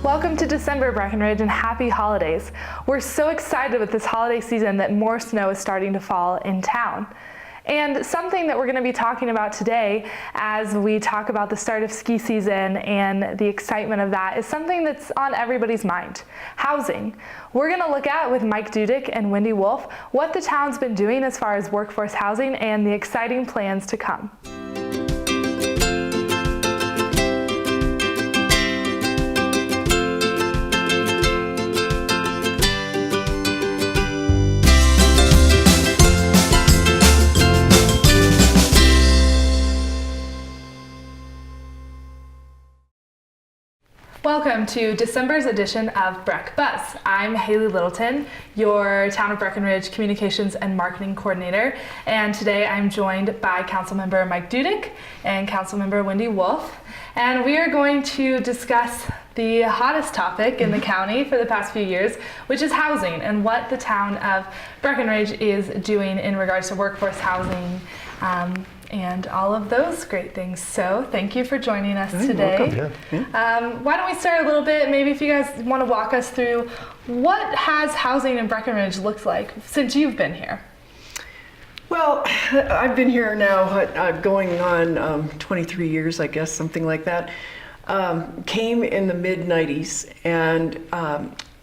Welcome to December, Breckenridge, and happy holidays. We're so excited with this holiday season that more snow is starting to fall in town. And something that we're going to be talking about today as we talk about the start of ski season and the excitement of that is something that's on everybody's mind: housing. We're going to look at, with Mike Dudick and Wendy Wolfe, what the town's been doing as far as workforce housing and the exciting plans to come. Welcome to December's edition of Breck Buzz. I'm Haley Littleton, your Town of Breckenridge Communications and Marketing Coordinator, and today I'm joined by Councilmember Mike Dudick and Councilmember Wendy Wolfe, and we are going to discuss the hottest topic in the county for the past few years, which is housing and what the Town of Breckenridge is doing in regards to workforce housing and all of those great things. So thank you for joining us today. Welcome. Why don't we start a little bit, maybe if you guys want to walk us through what has housing in Breckenridge looked like since you've been here? Well, I've been here now going on 23 years, I guess, something like that. Came in the mid-90s, and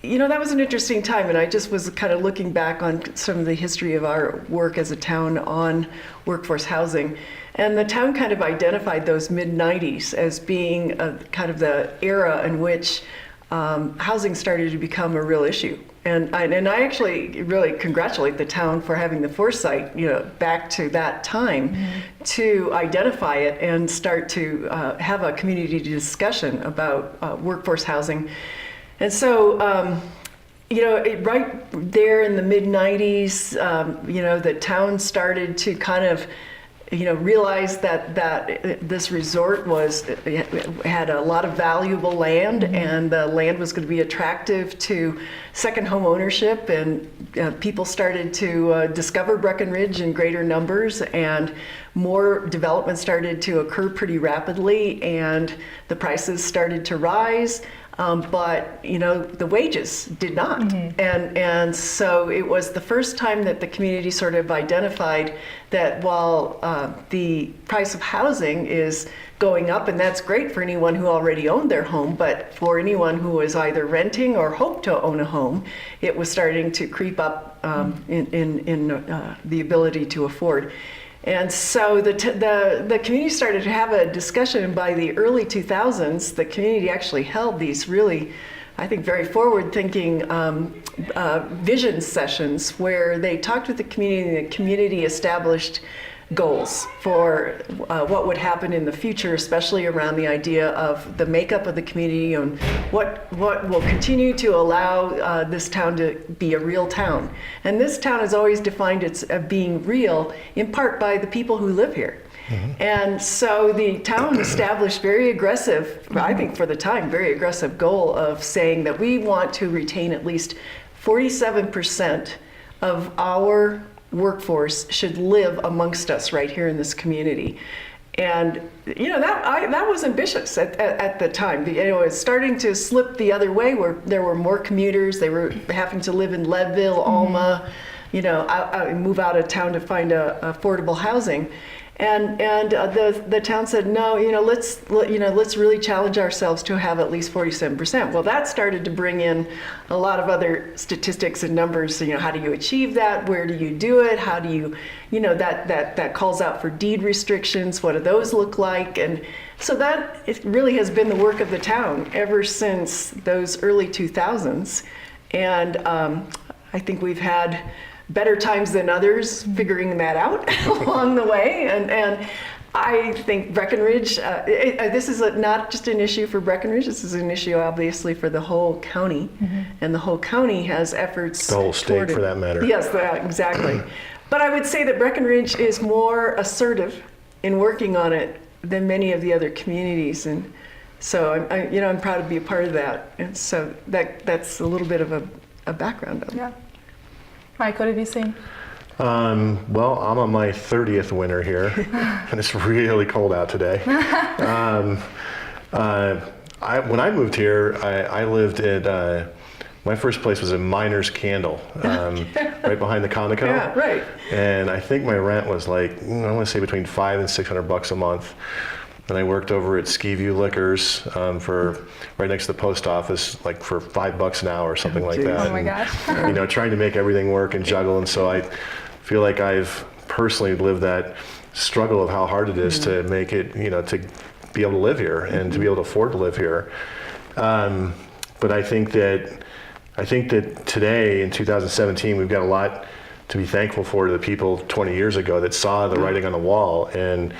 you know, that was an interesting time, and I just was kind of looking back on some of the history of our work as a town on workforce housing. And the town kind of identified those mid-90s as being kind of the era in which housing started to become a real issue. And I actually really congratulate the town for having the foresight, you know, back to that time to identify it and start to have a community discussion about workforce housing. And so, you know, right there in the mid-90s, you know, the town started to kind of, you know, realize that this resort had a lot of valuable land, and the land was going to be attractive to second home ownership, and people started to discover Breckenridge in greater numbers, and more development started to occur pretty rapidly, and the prices started to rise. But you know, the wages did not, and so it was the first time that the community sort of identified that while the price of housing is going up, and that's great for anyone who already owned their home, but for anyone who was either renting or hoped to own a home, it was starting to creep up in the ability to afford. And so the community started to have a discussion, and by the early 2000s, the community actually held these really, I think, very forward-thinking vision sessions where they talked with the community, and the community established goals for what would happen in the future, especially around the idea of the makeup of the community and what will continue to allow this town to be a real town. And this town has always defined its being real in part by the people who live here. And so the town established very aggressive, I think for the time, very aggressive goal of saying that we want to retain at least 47% of our workforce should live amongst us right here in this community. And you know, that was ambitious at the time. It was starting to slip the other way, where there were more commuters. They were having to live in Leadville, Alma, you know, move out of town to find affordable housing. And the town said, no, you know, let's really challenge ourselves to have at least 47%. Well, that started to bring in a lot of other statistics and numbers. You know, how do you achieve that? Where do you do it? How do you, you know, that calls out for deed restrictions. What do those look like? And so that it really has been the work of the town ever since those early 2000s. And I think we've had better times than others figuring that out along the way, and I think Breckenridge, this is not just an issue for Breckenridge, this is an issue obviously for the whole county, and the whole county has efforts. The whole state for that matter. Yes, exactly. But I would say that Breckenridge is more assertive in working on it than many of the other communities, and so I'm proud to be a part of that, and so that's a little bit of a background on it. Yeah. Mike, what have you seen? Well, I'm on my 30th winter here, and it's really cold out today. When I moved here, I lived at, my first place was a Miner's Candle, right behind the Comico. Yeah, right. And I think my rent was like, I want to say between $500 and $600 a month. And I worked over at Ski View Liquors for right next to the post office, like for $5 an hour or something like that. Oh my gosh. And, trying to make everything work and juggle. And so I feel like I've personally lived that struggle of how hard it is to make it, to be able to live here and to be able to afford to live here. But I think that today in 2017, we've got a lot to be thankful for to the people 20 years ago that saw the writing on the wall. And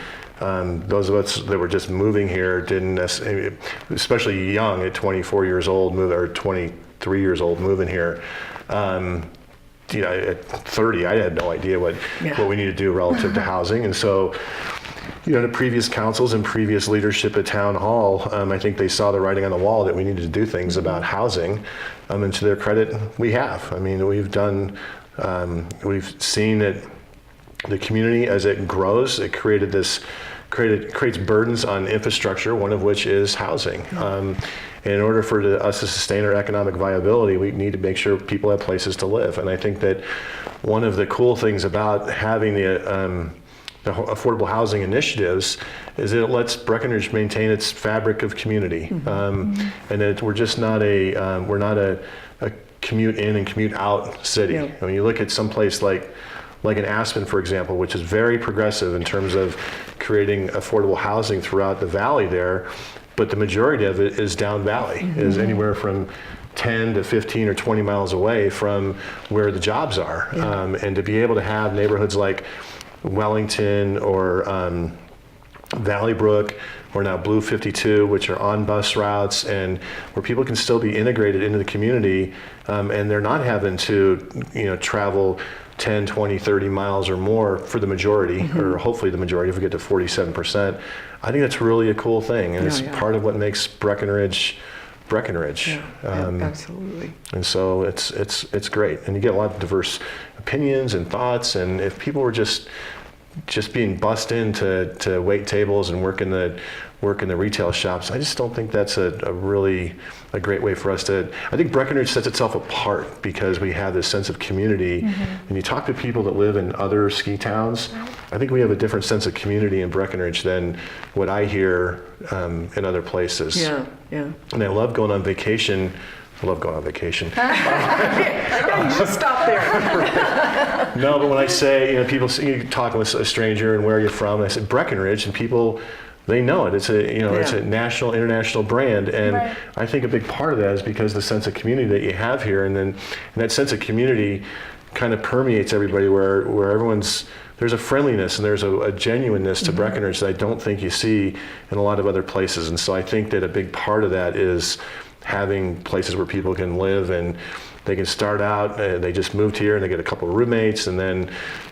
those of us that were just moving here didn't necessarily, especially young at 24 years old, or 23 years old moving here. At 30, I had no idea what we need to do relative to housing. And so, the previous councils and previous leadership at Town Hall, I think they saw the writing on the wall that we needed to do things about housing. And to their credit, we have. I mean, we've seen that the community, as it grows, it creates burdens on infrastructure, one of which is housing. And in order for us to sustain our economic viability, we need to make sure people have places to live. And I think that one of the cool things about having the affordable housing initiatives is that it lets Breckenridge maintain its fabric of community. And that we're just not a commute in and commute out city. Yeah. When you look at someplace like in Aspen, for example, which is very progressive in terms of creating affordable housing throughout the valley there, but the majority of it is down valley, is anywhere from 10 to 15 or 20 miles away from where the jobs are. And to be able to have neighborhoods like Wellington or Valley Brook, or now Blue 52, which are on bus routes and where people can still be integrated into the community, and they're not having to travel 10, 20, 30 miles or more for the majority, or hopefully the majority if we get to 47%. I think that's really a cool thing, and it's part of what makes Breckenridge. Absolutely. And so it's great, and you get a lot of diverse opinions and thoughts. And if people were just being bussed in to wait tables and work in the retail shops, I just don't think that's a really great way for us to. I think Breckenridge sets itself apart because we have this sense of community. When you talk to people that live in other ski towns, I think we have a different sense of community in Breckenridge than what I hear in other places. Yeah. And I love going on vacation. You just stop there. No, but when I say, people you talk with a stranger and where are you from, and I said Breckenridge, and people, they know it. It's a national, international brand, and I think a big part of that is because the sense of community that you have here, and that sense of community kind of permeates everybody, where there's a friendliness and there's a genuineness to Breckenridge that I don't think you see in a lot of other places. And so I think that a big part of that is having places where people can live, and they can start out, they just moved here and they get a couple of roommates, and then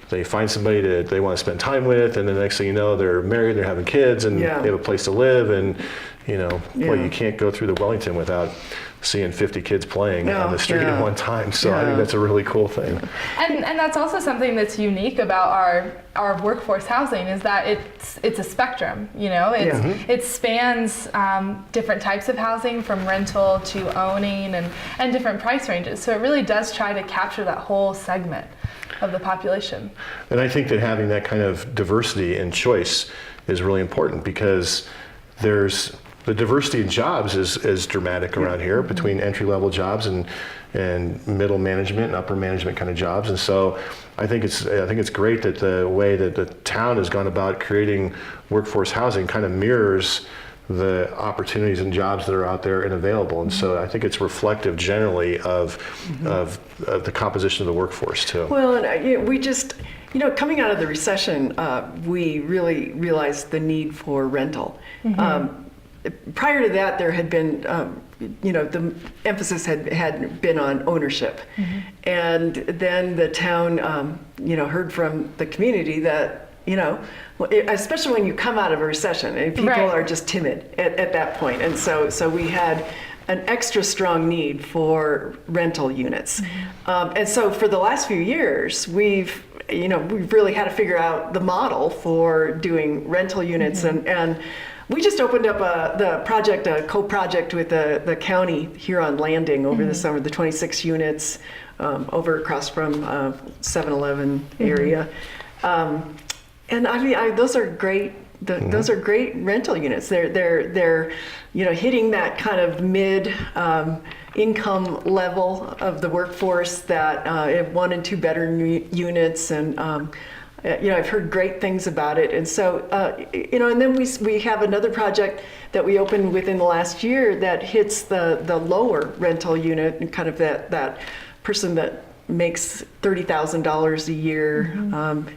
they find somebody that they want to spend time with, and the next thing you know, they're married, they're having kids, and they have a place to live. And well, you can't go through the Wellington without seeing 50 kids playing on the street at one time. So I think that's a really cool thing. And that's also something that's unique about our workforce housing, is that it's a spectrum. It spans different types of housing, from rental to owning, and different price ranges. So it really does try to capture that whole segment of the population. And I think that having that kind of diversity and choice is really important, because the diversity in jobs is dramatic around here, between entry-level jobs and middle management and upper management kind of jobs. And so I think it's great that the way that the town has gone about creating workforce housing kind of mirrors the opportunities and jobs that are out there and available. And so I think it's reflective generally of the composition of the workforce too. Well, and we just, coming out of the recession, we really realized the need for rental. Prior to that, there had been, the emphasis had been on ownership. And then the town, heard from the community that, especially when you come out of a recession, and people are just timid at that point. And so we had an extra strong need for rental units. And so for the last few years, we've really had to figure out the model for doing rental units. And We just opened up a co-project with the county here on Landing over the summer, the 26 units over across from 7-Eleven area. And I mean, those are great. Those are great rental units. They're hitting that kind of mid income level of the workforce that have 1 and 2 bedroom units, and I've heard great things about it. And so and then we have another project that we opened within the last year that hits the lower rental unit, and kind of that person that makes $30,000 a year,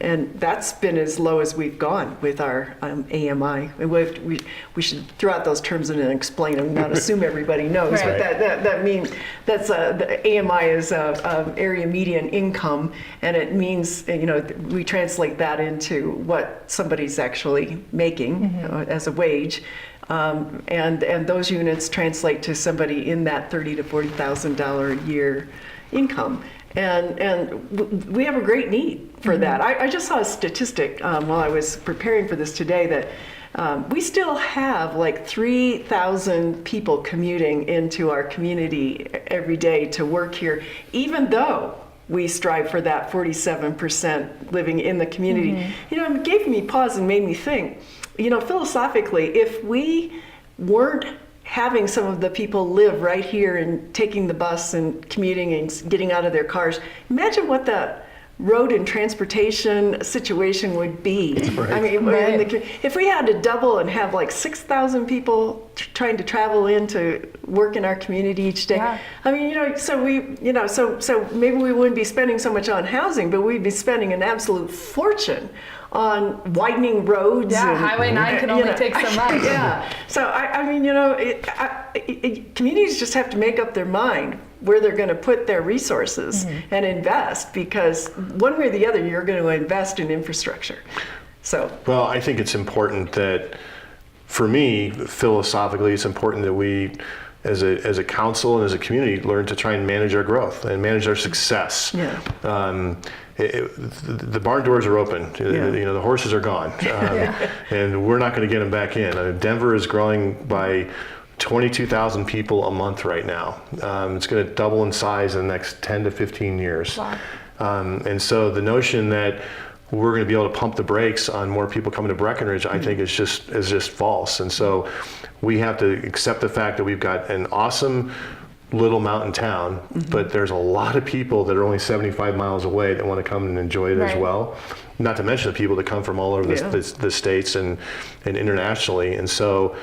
and that's been as low as we've gone with our AMI. And we should throw out those terms and then explain them, not assume everybody knows. Right. But that means that's the AMI is area median income, and it means we translate that into what somebody's actually making as a wage. And those units translate to somebody in that $30,000 to $40,000 a year income. And we have a great need for that. I just saw a statistic while I was preparing for this today that we still have like 3,000 people commuting into our community every day to work here, even though we strive for that 47% living in the community. It gave me pause and made me think, philosophically, if we weren't having some of the people live right here and taking the bus and commuting and getting out of their cars, imagine what the road and transportation situation would be. Right. I mean, if we had to double and have like 6,000 people trying to travel in to work in our community each day. Yeah. I mean, so maybe we wouldn't be spending so much on housing, but we'd be spending an absolute fortune on widening roads. Yeah, and, Highway 9 can only take so much. Yeah. So I mean, communities just have to make up their mind where they're going to put their resources and invest, because one way or the other, you're going to invest in infrastructure. So. Well, I think it's important that, for me, philosophically, it's important that we, as a council and as a community, learn to try and manage our growth and manage our success. Yeah. The barn doors are open. Yeah. The horses are gone, and we're not going to get them back in. Denver is growing by 22,000 people a month right now. It's going to double in size in the next 10 to 15 years. Wow. And so the notion that we're going to be able to pump the brakes on more people coming to Breckenridge, I think is just false. And so we have to accept the fact that we've got an awesome little mountain town, but there's a lot of people that are only 75 miles away that want to come and enjoy it as well. Not to mention the people that come from all over the states and internationally. And so,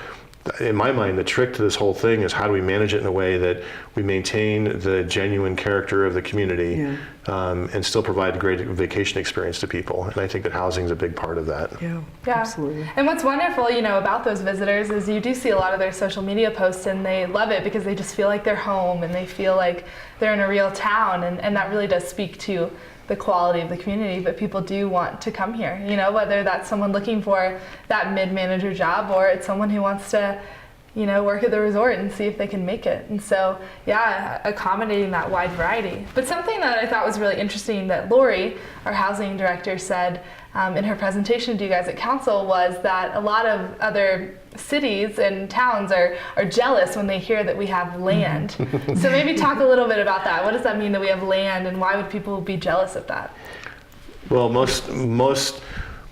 in my mind, the trick to this whole thing is how do we manage it in a way that we maintain the genuine character of the community and still provide a great vacation experience to people. And I think that housing is a big part of that. Yeah, absolutely. And what's wonderful, about those visitors is you do see a lot of their social media posts, and they love it because they just feel like they're home and they feel like they're in a real town, and that really does speak to the quality of the community. But people do want to come here, whether that's someone looking for that mid-manager job, or it's someone who wants to work at the resort and see if they can make it. And so, accommodating that wide variety. But something that I thought was really interesting that Lori, our housing director, said in her presentation to you guys at council was that a lot of other cities and towns are jealous when they hear that we have land. So maybe talk a little bit about that. What does that mean that we have land, and why would people be jealous of that? Well, most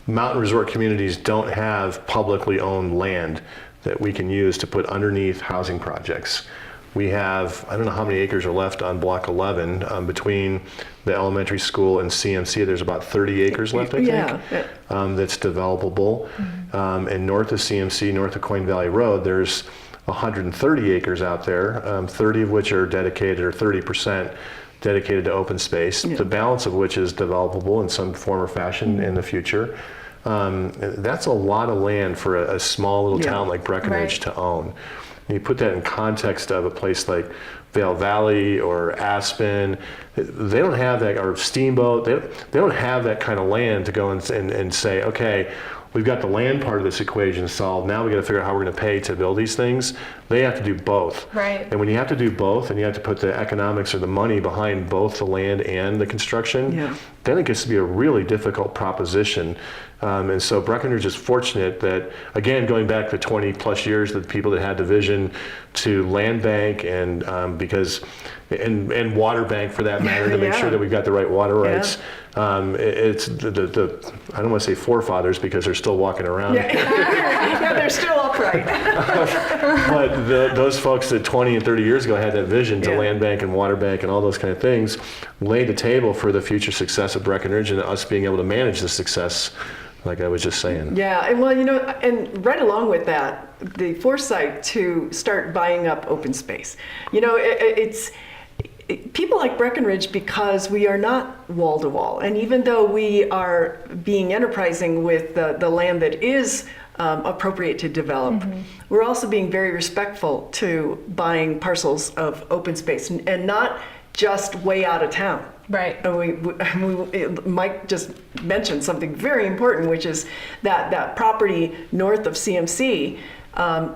mountain resort communities don't have publicly owned land that we can use to put underneath housing projects. We have, I don't know how many acres are left on block 11 between the elementary school and CMC. There's about 30 acres left, I think, that's developable. And north of CMC, north of Coin Valley Road, there's 130 acres out there, 30 of which are dedicated, or 30% dedicated to open space, the balance of which is developable in some form or fashion in the future. That's a lot of land for a small little town like Breckenridge to own. And you put that in context of a place like Vail Valley or Aspen, they don't have that, or Steamboat, they don't have that kind of land to go and say, okay, we've got the land part of this equation solved. Now we got to figure out how we're going to pay to build these things. They have to do both. Right. And when you have to do both, and you have to put the economics or the money behind both the land and the construction, then it gets to be a really difficult proposition. And so Breckenridge is fortunate that, again, going back the 20 plus years, that the people that had the vision to land bank and and water bank for that matter, to make sure that we've got the right water rights. It's the I don't want to say forefathers because they're still walking around. Yeah, they're still upright. But those folks that 20 and 30 years ago had that vision to land bank and water bank and all those kind of things laid the table for the future success of Breckenridge and us being able to manage the success, like I was just saying. Yeah, and well, and right along with that, the foresight to start buying up open space. It's people like Breckenridge, because we are not wall to wall, and even though we are being enterprising with the land that is appropriate to develop, we're also being very respectful to buying parcels of open space and not just way out of town. Right. And Mike just mentioned something very important, which is that property north of CMC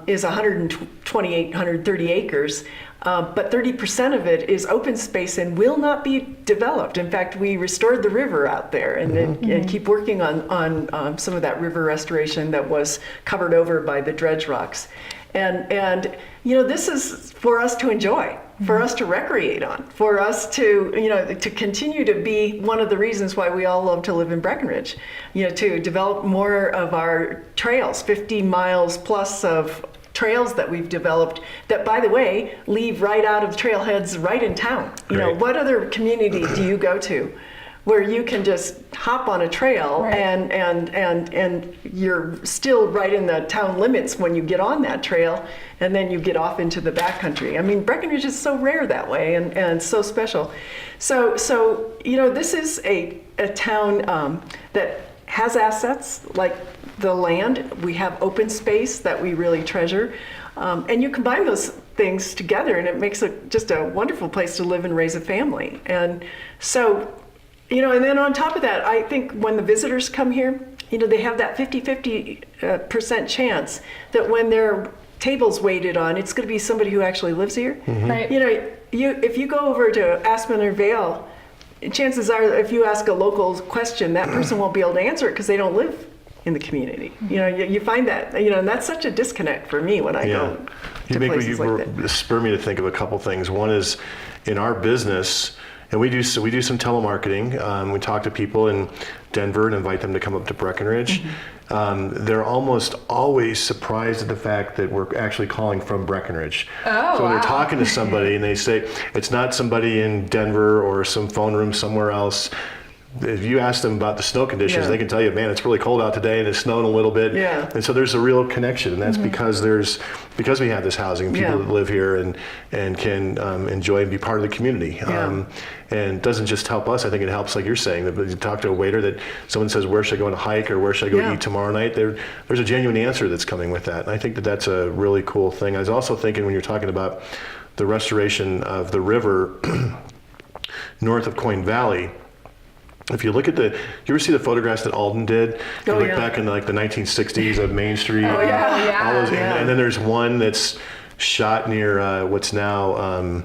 is 128, 130 acres, but 30% of it is open space and will not be developed. In fact, we restored the river out there and keep working on some of that river restoration that was covered over by the dredge rocks. And this is for us to enjoy, for us to recreate on, for us to to continue to be one of the reasons why we all love to live in Breckenridge. To develop more of our trails, 50 miles plus of trails that we've developed that, by the way, leave right out of trailheads right in town. What other community do you go to where you can just hop on a trail and you're still right in the town limits when you get on that trail, and then you get off into the backcountry? I mean, Breckenridge is so rare that way and so special. So this is a town that has assets like the land. We have open space that we really treasure, and you combine those things together, and it makes just a wonderful place to live and raise a family. And so, and then on top of that, I think when the visitors come here, they have that 50% chance that when their table's waited on, it's going to be somebody who actually lives here. Right. If you go over to Aspen or Vale, chances are if you ask a local question, that person won't be able to answer it because they don't live in the community. You find that, and that's such a disconnect for me when I go to places like that. Spur me to think of a couple things. One is in our business, and we do some telemarketing. We talk to people in Denver and invite them to come up to Breckenridge. They're almost always surprised at the fact that we're actually calling from Breckenridge. So when they're talking to somebody and they say it's not somebody in Denver or some phone room somewhere else, if you ask them about the snow conditions, they can tell you, man, it's really cold out today and it's snowing a little bit. And so there's a real connection, and that's because we have this housing and people that live here and can enjoy and be part of the community. And it doesn't just help us. I think it helps, like you're saying, that you talk to a waiter that someone says, where should I go on a hike or where should I go eat tomorrow night? There's a genuine answer that's coming with that. And I think that that's a really cool thing. I was also thinking when you're talking about the restoration of the river north of Coin Valley, if you look at you ever see the photographs that Alden did? You look back in like the 1960s of Main Street. All those, and then there's one that's shot near what's now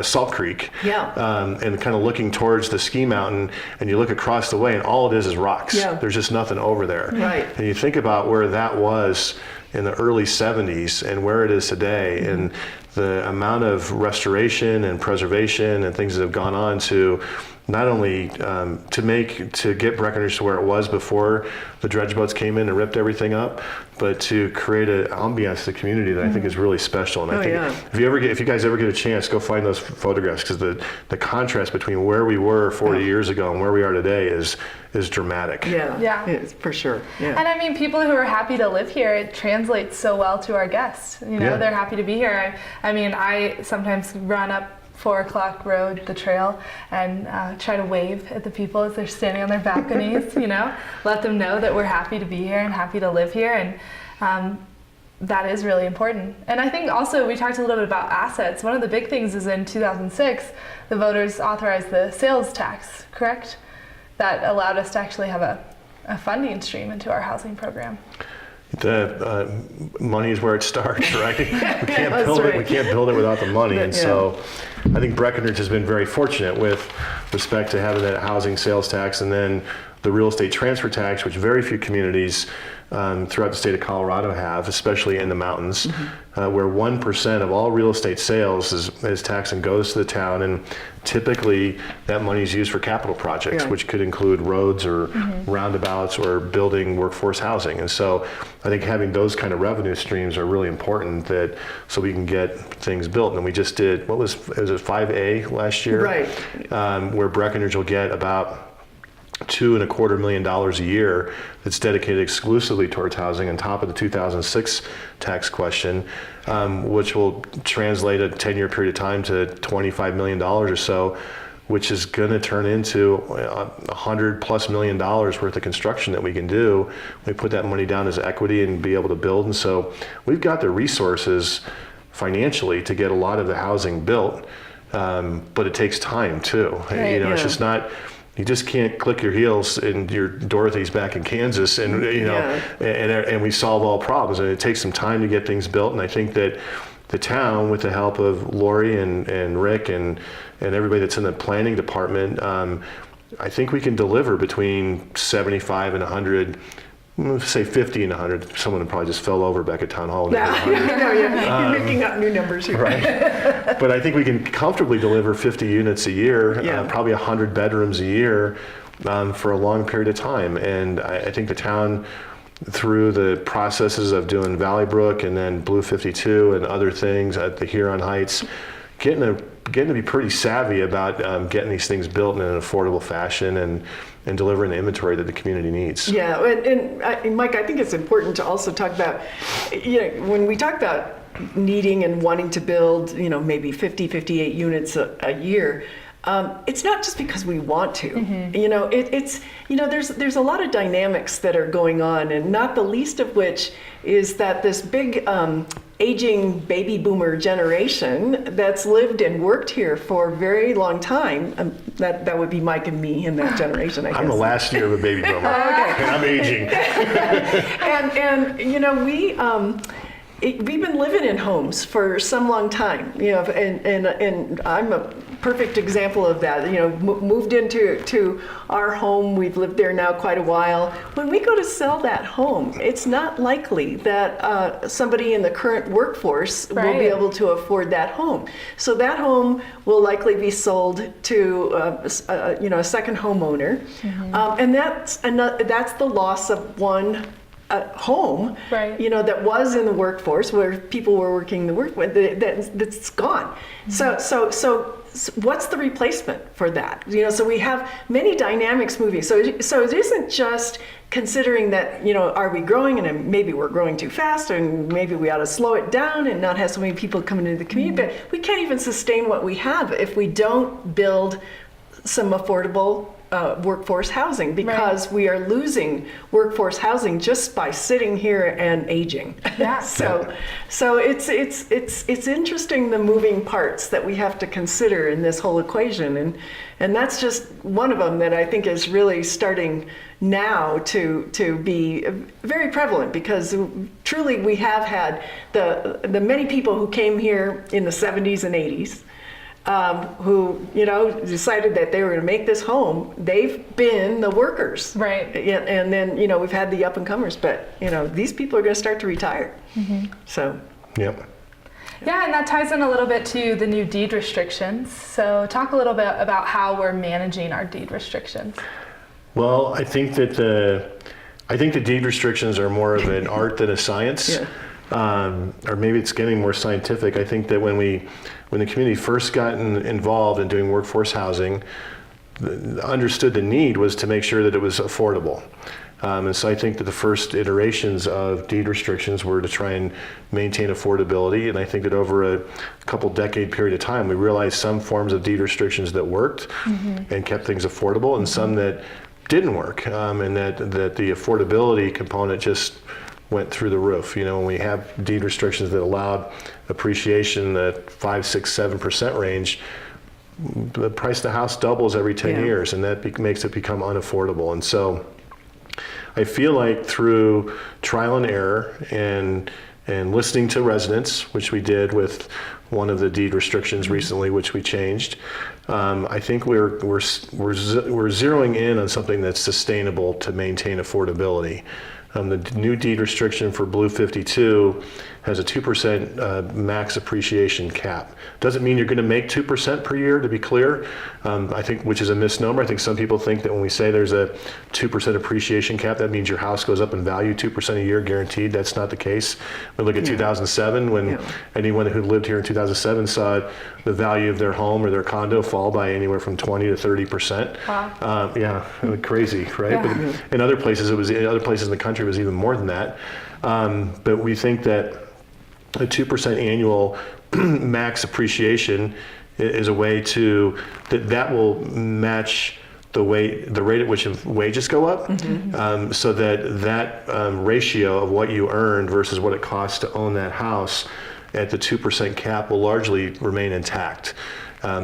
Salt Creek. And kind of looking towards the ski mountain, and you look across the way, and all it is rocks. There's just nothing over there. And you think about where that was in the early 70s and where it is today, and the amount of restoration and preservation and things that have gone on to not only to get Breckenridge to where it was before the dredge boats came in and ripped everything up, but to create an ambiance to the community that I think is really special. And I think if you guys ever get a chance, go find those photographs, because the contrast between where we were 40 years ago and where we are today is dramatic. It's for sure. And I mean, people who are happy to live here, it translates so well to our guests. They're happy to be here. I mean, I sometimes run up 4 o'clock road, the trail, and try to wave at the people as they're standing on their balconies, let them know that we're happy to be here and happy to live here. And that is really important. And I think also we talked a little bit about assets. One of the big things is in 2006, the voters authorized the sales tax, correct? That allowed us to actually have a funding stream into our housing program. the money is where it starts, right? We can't That's build it. We right. can't build it without the money. And Yeah. so, I think Breckenridge has been very fortunate with respect to having that housing sales tax and then the real estate transfer tax, which very few communities throughout the state of Colorado have, especially in the mountains, where 1% of all real estate sales is taxed and goes to the town. And typically that money is used for capital projects, Yeah. which could include roads or roundabouts or building workforce housing. And so I think having those kind of revenue streams are really important so we can get things built. And we just did, it was it 5A last year? Right. Where Breckenridge will get about $2.25 million a year that's dedicated exclusively towards housing on top of the 2006 tax question, which will translate a 10-year period of time to $25 million or so, which is going to turn into $100+ million worth of construction that we can do. We put that money down as equity and be able to build. And so we've got the resources financially to get a lot of the housing built, but it takes time too. Right, It's yeah. just not. You just can't click your heels and your Dorothy's back in Kansas and and we solve all problems. And it takes some time to get things built. And I think that the town, with the help of Lori and Rick and everybody that's in the planning department, I think we can deliver between 75 and 100. Say 50 and 100. Someone probably just fell over back at town hall. You're making up new numbers here. Right. But I think we can comfortably deliver 50 units a year, Yeah. probably 100 bedrooms a year for a long period of time. And I think the town, through the processes of doing Valley Brook and then Blue 52 and other things at the Huron Heights, getting to be pretty savvy about getting these things built in an affordable fashion and delivering the inventory that the community needs. Yeah, and Mike, I think it's important to also talk about, when we talk about needing and wanting to build, maybe 50, 58 units a year, it's not just because we want to. There's a lot of dynamics that are going on, and not the least of which is that this big aging baby boomer generation that's lived and worked here for a very long time. That would be Mike and me in that generation, I guess. I'm the last year of a baby boomer, and I'm aging. We've been living in homes for some long time, and I'm a perfect example of that. Moved into our home. We've lived there now quite a while. When we go to sell that home, it's not likely that somebody in the current workforce will be able to afford that home. So that home will likely be sold to a second homeowner, and that's the loss of one home, right. That was in the workforce where people were working that's gone. So what's the replacement for that? So we have many dynamics moving. So it isn't just considering that, are we growing and maybe we're growing too fast and maybe we ought to slow it down and not have so many people coming into the community. But we can't even sustain what we have if we don't build some affordable workforce housing, because we are losing workforce housing just by sitting here and aging. Yeah. So it's interesting, the moving parts that we have to consider in this whole equation, and that's just one of them that I think is really starting now to be very prevalent, because truly we have had the many people who came here in the 70s and 80s. Who decided that they were going to make this home. They've been the workers, right? And then we've had the up and comers, but these people are going to start to retire. So, Yep. Yeah, and that ties in a little bit to the new deed restrictions. So talk a little bit about how we're managing our deed restrictions. Well, I think that the deed restrictions are more of an art than a science. Yeah. Or maybe it's getting more scientific. I think that when the community first got involved in doing workforce housing, understood the need was to make sure that it was affordable. And so I think that the first iterations of deed restrictions were to try and maintain affordability. And I think that over a couple decade period of time, we realized some forms of deed restrictions that worked and kept things affordable, and some that didn't work, and that the affordability component just went through the roof. When we have deed restrictions that allowed appreciation in the 5%, 6%, 7% range, the price of the house doubles every 10 years, and that makes it become unaffordable. And so I feel like through trial and error and listening to residents, which we did with one of the deed restrictions recently, which we changed, I think we're zeroing in on something that's sustainable to maintain affordability. The new deed restriction for Blue 52 has a 2% max appreciation cap. Doesn't mean you're going to make 2% per year, to be clear. I think, which is a misnomer. I think some people think that when we say there's a 2% appreciation cap, that means your house goes up in value 2% a year guaranteed. That's not the case. We look at 2007, when anyone who lived here in 2007 saw the value of their home or their condo fall by anywhere from 20 to 30%. Wow. Yeah, crazy, right? Yeah. But in other places, in other places in the country, it was even more than that. But we think that a 2% annual max appreciation is a way that will match the rate at which wages go up, so that ratio of what you earned versus what it costs to own that house at the 2% cap will largely remain intact,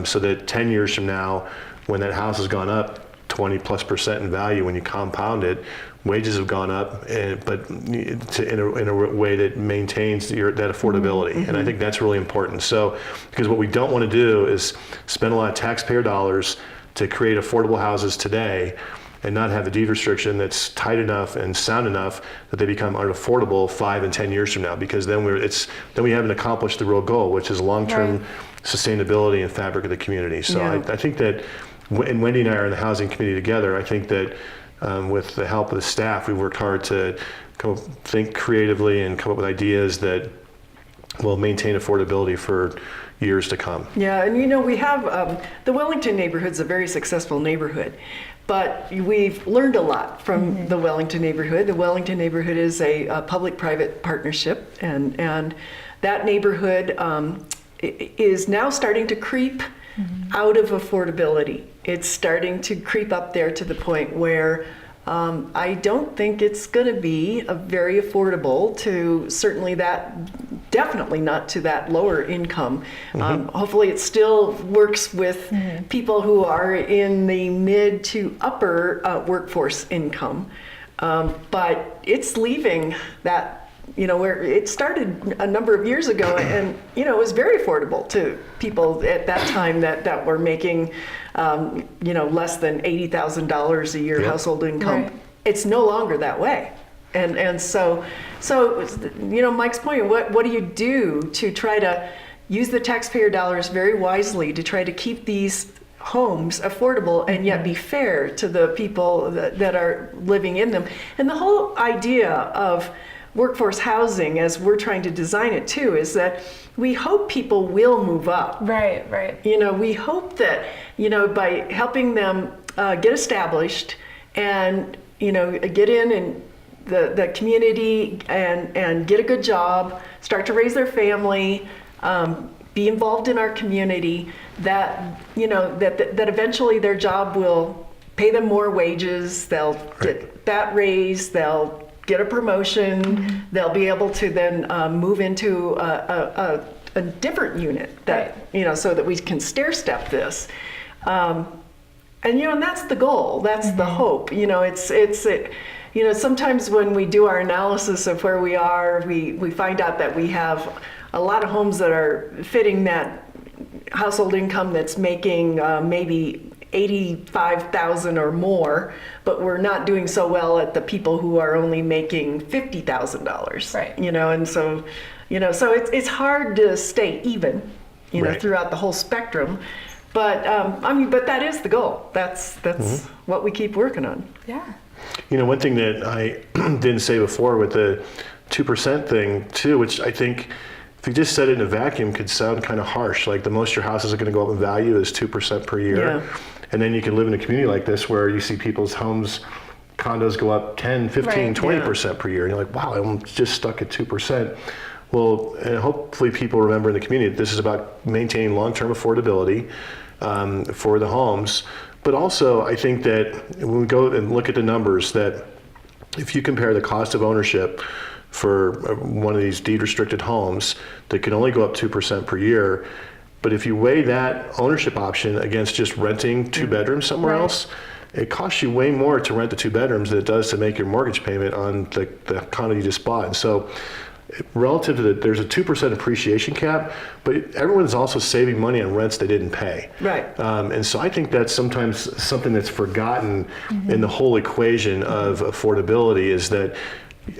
so that 10 years from now, when that house has gone up 20+% in value, when you compound it, wages have gone up, but in a way that maintains that affordability. And I think that's really important. So, because what we don't want to do is spend a lot of taxpayer dollars to create affordable houses today and not have the deed restriction that's tight enough and sound enough that they become unaffordable 5 and 10 years from now, because then we haven't accomplished the real goal, which is long-term sustainability and fabric of the community. So I think that, and Wendy and I are in the housing committee together, I think that with the help of the staff, we've worked hard to think creatively and come up with ideas that will maintain affordability for years to come. Yeah, and we have, the Wellington neighborhood's a very successful neighborhood, but we've learned a lot from the Wellington neighborhood. The Wellington neighborhood is a public-private partnership, and that neighborhood is now starting to creep out of affordability. It's starting to creep up there to the point where I don't think it's going to be very affordable to definitely not to that lower income. Hopefully it still works with people who are in the mid to upper workforce income, but it's leaving that, where it started a number of years ago, and it was very affordable to people at that time that were making less than $80,000 a year household income. Right. It's no longer that way, and so Mike's point, what do you do to try to use the taxpayer dollars very wisely to try to keep these homes affordable and yet be fair to the people that are living in them? And the whole idea of workforce housing, as we're trying to design it too, is that we hope people will move up. Right. We hope that, by helping them get established and, get in the community and get a good job, start to raise their family, be involved in our community, that eventually their job will pay them more wages, they'll get that raise, they'll get a promotion, they'll be able to then move into a different unit that, so that we can stair step this. And that's the goal, that's the hope. Sometimes when we do our analysis of where we are, we find out that we have a lot of homes that are fitting that household income that's making maybe $85,000 or more, but we're not doing so well at the people who are only making $50,000. Right. And so, so it's hard to stay even, throughout the whole spectrum. But but that is the goal. That's what we keep working on. Yeah. One thing that I didn't say before with the 2% thing too, which I think if you just said it in a vacuum could sound kind of harsh. Like the most your houses are going to go up in value is 2% per year. Yeah. And then you can live in a community like this where you see people's homes, condos go up 10, 15, 20% per year. And you're like, wow, I'm just stuck at 2%. Well, and hopefully people remember in the community that this is about maintaining long-term affordability for the homes. But also, I think that when we go and look at the numbers, that if you compare the cost of ownership for one of these deed-restricted homes that can only go up 2% per year, but if you weigh that ownership option against just renting 2 bedrooms somewhere else, it costs you way more to rent the 2 bedrooms than it does to make your mortgage payment on the condo you just bought. And so relative to there's a 2% appreciation cap, but everyone's also saving money on rents they didn't pay. Right. And so I think that's sometimes something that's forgotten in the whole equation of affordability is that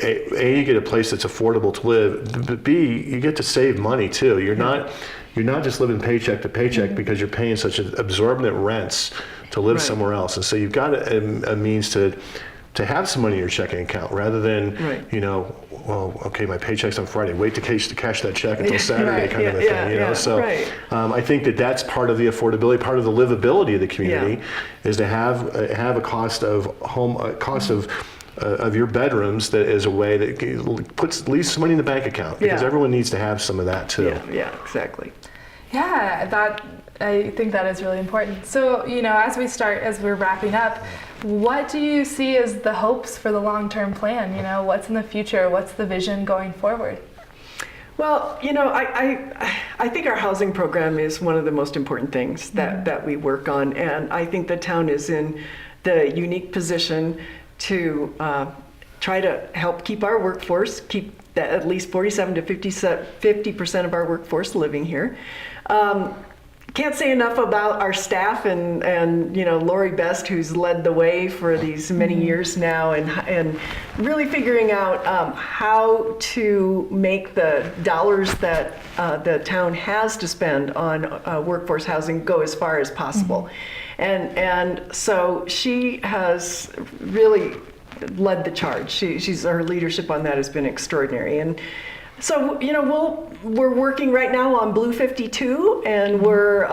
A, you get a place that's affordable to live, but B, you get to save money too. You're not just living paycheck to paycheck because you're paying such absorbent rents to live somewhere else. And so you've got a means to have some money in your checking account rather than, well, okay, my paycheck's on Friday, wait to cash that check until Saturday kind of a thing, So I think that's part of the affordability, part of the livability of the community is to have a cost of home, of your bedrooms that is a way that leaves some money in the bank account because everyone needs to have some of that too. Yeah, exactly. Yeah, I think that is really important. So, as we're wrapping up, what do you see as the hopes for the long-term plan? What's in the future? What's the vision going forward? Well, I think our housing program is one of the most important things that we work on. And I think the town is in the unique position to try to help keep our workforce, keep that at least 47 to 50% of our workforce living here. Can't say enough about our staff and Lori Best, who's led the way for these many years now, and really figuring out how to make the dollars that the town has to spend on workforce housing go as far as possible. And so she has really led the charge. Her leadership on that has been extraordinary. And so, we're working right now on Blue 52, and we're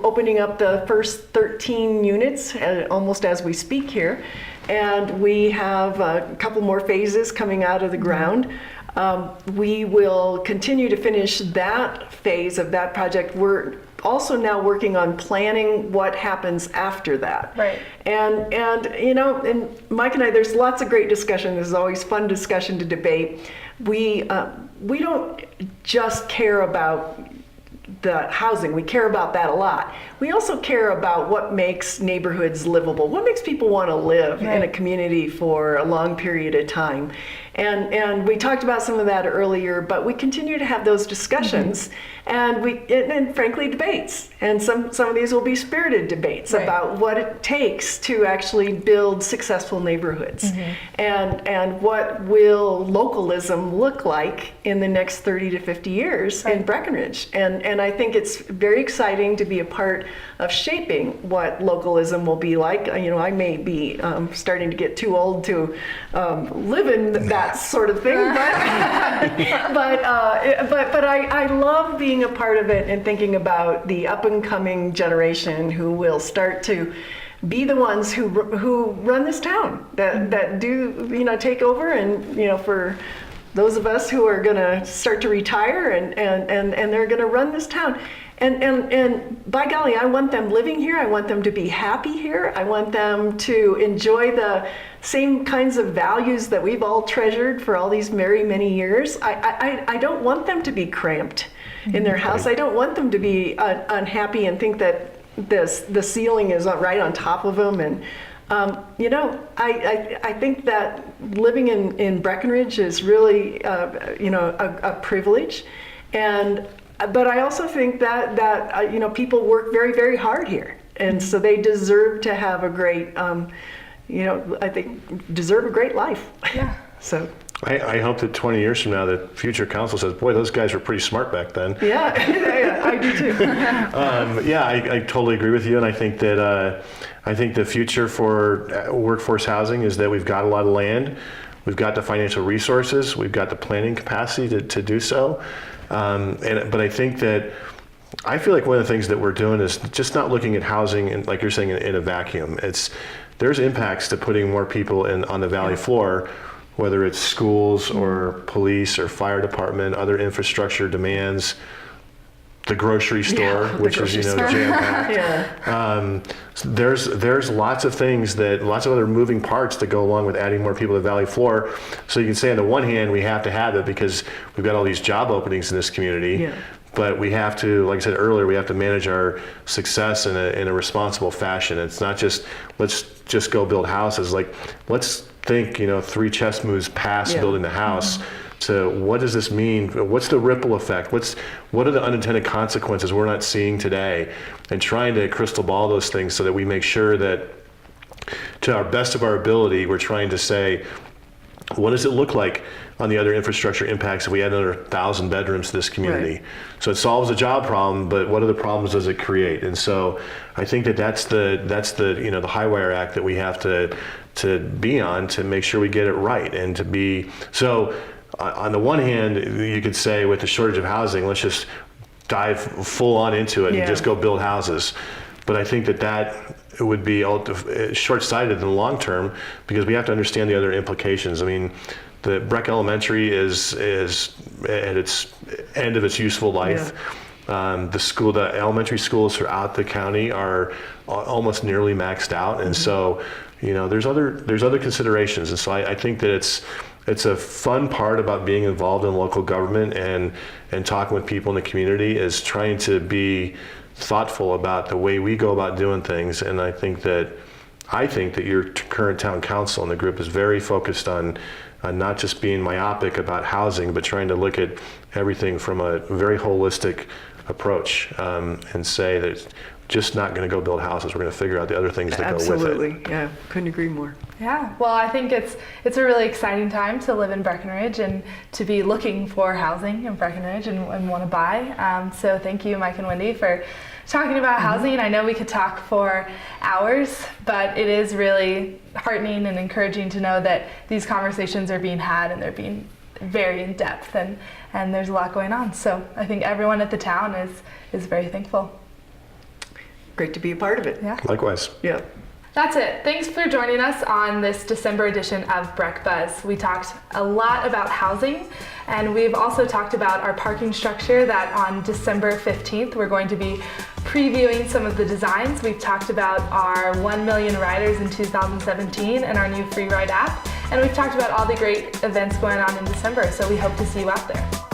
opening up the first 13 units almost as we speak here. And we have a couple more phases coming out of the ground. We will continue to finish that phase of that project. We're also now working on planning what happens after that. Right. And and Mike and I, there's lots of great discussion. There's always fun discussion to debate. We don't just care about the housing. We care about that a lot. We also care about what makes neighborhoods livable. What makes people want to live in a community for a long period of time. And we talked about some of that earlier, but we continue to have those discussions and frankly debates. And some of these will be spirited debates about what it takes to actually build successful neighborhoods. And what will localism look like in the next 30 to 50 years in Breckenridge. And I think it's very exciting to be a part of shaping what localism will be like. I may be starting to get too old to live in that sort of thing, but I love being a part of it and thinking about the up and coming generation who will start to be the ones who run this town, that do take over, and for those of us who are going to start to retire and they're going to run this town. And by golly, I want them living here. I want them to be happy here. I want them to enjoy the same kinds of values that we've all treasured for all these very many years. I don't want them to be cramped in their house. I don't want them to be unhappy and think that the ceiling is right on top of them. And I think that living in Breckenridge is really a privilege. But I also think that people work very, very hard here, and so they deserve to have a great, I think deserve a great life. Yeah. So. I hope that 20 years from now, the future council says, "Boy, those guys were pretty smart back then." Yeah, I do too. I totally agree with you, and I think that the future for workforce housing is that we've got a lot of land, we've got the financial resources, we've got the planning capacity to do so. But I think that I feel like one of the things that we're doing is just not looking at housing and, like you're saying, in a vacuum. There's impacts to putting more people on the valley floor, whether it's schools or police or fire department, other infrastructure demands, the grocery store, which is jam-packed. There's lots of things lots of other moving parts that go along with adding more people to the valley floor. So you can say on the one hand we have to have it because we've got all these job openings in this community. but we have to, like I said earlier, we have to manage our success in a responsible fashion. It's not just, let's just go build houses. Like, let's think, 3 chess moves past building the house. So what does this mean? What's the ripple effect? What are the unintended consequences we're not seeing today? And trying to crystal ball those things so that we make sure that, to our best of our ability, we're trying to say, what does it look like on the other infrastructure impacts if we add another 1,000 bedrooms to this community? Right. So it solves a job problem, but what other problems does it create? And so I think that's the high wire act that we have to be on to make sure we get it right and to be so. On the one hand, you could say with the shortage of housing, let's just dive full on into it and just go build houses. But I think that would be short-sighted in the long term because we have to understand the other implications. I mean, the Breck Elementary is at its end of its useful life. The elementary schools throughout the county are almost nearly maxed out, and so there's other considerations. And so I think that it's a fun part about being involved in local government and talking with people in the community is trying to be thoughtful about the way we go about doing things. And I think that your current town council and the group is very focused on not just being myopic about housing, but trying to look at everything from a very holistic approach and say that it's just not going to go build houses. We're going to figure out the other things that go with it. Absolutely, yeah, couldn't agree more. Yeah, well, I think it's a really exciting time to live in Breckenridge and to be looking for housing in Breckenridge and want to buy. So thank you, Mike and Wendy, for talking about housing. I know we could talk for hours, but it is really heartening and encouraging to know that these conversations are being had and they're being very in depth and there's a lot going on. So I think everyone at the town is very thankful. Great to be a part of it. Yeah. Likewise. Yeah. That's it. Thanks for joining us on this December edition of Breck Buzz. We talked a lot about housing, and we've also talked about our parking structure that on December 15th, we're going to be previewing some of the designs. We've talked about our 1 million riders in 2017 and our new free ride app, and we've talked about all the great events going on in December, so we hope to see you out there.